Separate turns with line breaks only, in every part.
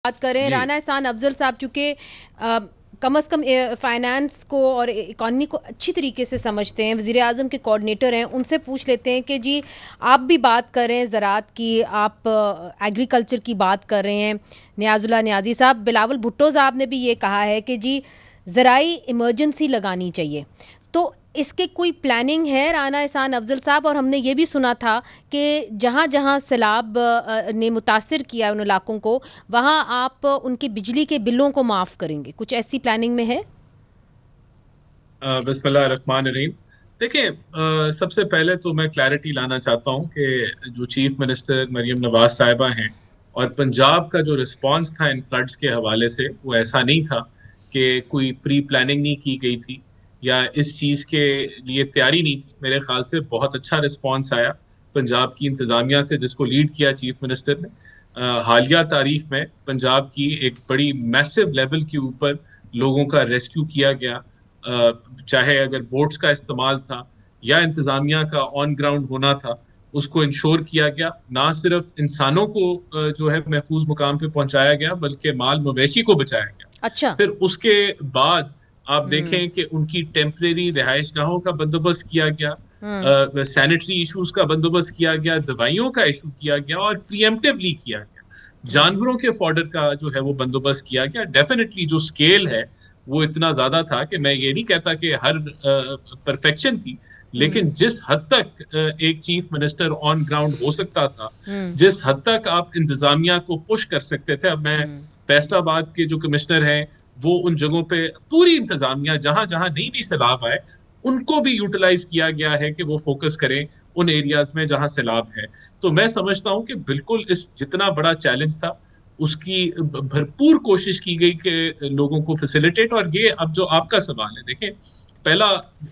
बात करें राना एहसान अफजल साहब, चूँकि कम अज़ कम फाइनेंस को और इकॉनमी को अच्छी तरीके से समझते हैं, वज़ीर आज़म के कोऑर्डिनेटर हैं, उनसे पूछ लेते हैं कि जी आप भी बात कर रहे हैं ज़राअत की, आप एग्रीकल्चर की बात कर रहे हैं। नियाज़ुल्लाह नियाज़ी साहब, बिलावल भुट्टो साहब ने भी ये कहा है कि जी ज़राई इमरजेंसी लगानी चाहिए, तो इसके कोई प्लानिंग है राना एहसान अफजल साहब? और हमने ये भी सुना था कि जहाँ जहाँ सैलाब ने मुतासिर किया उन इलाकों को, वहाँ आप उनकी बिजली के बिलों को माफ़ करेंगे, कुछ ऐसी प्लानिंग में है?
बिस्मिल्लाहिर्रहमानिर्रहीम। देखिए, सबसे पहले तो मैं क्लैरिटी लाना चाहता हूँ कि जो चीफ मिनिस्टर मरियम नवाज साहिबा हैं और पंजाब का जो रिस्पांस था इन फ्लड्स के हवाले से, वो ऐसा नहीं था कि कोई प्री प्लानिंग नहीं की गई थी या इस चीज़ के लिए तैयारी नहीं थी। मेरे ख्याल से बहुत अच्छा रिस्पांस आया पंजाब की इंतज़ामिया से, जिसको लीड किया चीफ मिनिस्टर ने। हालिया तारीख में पंजाब की एक बड़ी मैसिव लेवल के ऊपर लोगों का रेस्क्यू किया गया। चाहे अगर बोट्स का इस्तेमाल था या इंतजामिया का ऑन ग्राउंड होना था, उसको इंश्योर किया गया। ना सिर्फ इंसानों को जो है महफूज मुकाम पे पहुंचाया गया, बल्कि माल मवेशी को बचाया गया।
अच्छा।
फिर उसके बाद आप
हम्म।
देखें कि उनकी टेम्परेरी रिहाइश गाहों का बंदोबस्त किया गया,
हम्म।
सैनिटरी इश्यूज का बंदोबस्त किया गया, दवाइयों का इशू किया गया और प्रीएम्प्टिवली किया गया।
हम्म।
जानवरों के फॉडर का जो है वो बंदोबस्त किया गया। डेफिनेटली जो स्केल है वो इतना ज्यादा था कि मैं ये नहीं कहता कि हर परफेक्शन थी,
हम्म।
लेकिन जिस हद तक एक चीफ मिनिस्टर ऑन ग्राउंड हो सकता था,
हम्म।
जिस हद तक आप इंतजामिया को पुश कर सकते थे। अब मैं
हम्म।
फैसलाबाद के जो कमिश्नर हैं, वो उन जगहों पे पूरी इंतजामिया जहां जहां नहीं भी सैलाब आए, उनको भी यूटिलाइज किया गया है कि वो फोकस करें उन एरियाज में जहां सैलाब है। तो मैं समझता हूं कि बिल्कुल इस जितना बड़ा चैलेंज था, उसकी भरपूर कोशिश की गई कि लोगों को फैसिलिटेट। और ये अब जो आपका सवाल है, देखें, पहला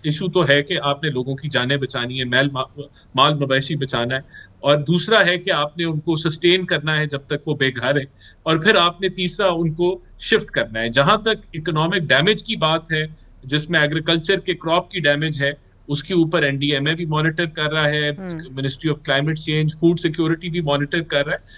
इशू तो है कि आपने लोगों की जानें बचानी है, माल मवेशी बचाना है। और दूसरा है कि आपने उनको सस्टेन करना है जब तक वो बेघर है। और फिर आपने तीसरा उनको शिफ्ट करना है। जहां तक इकोनॉमिक डैमेज की बात है, जिसमें एग्रीकल्चर के क्रॉप की डैमेज है, उसके ऊपर एनडीएमए भी मॉनिटर कर रहा है,
हम्म।
Ministry of climate change, food security भी मॉनिटर कर रहा है।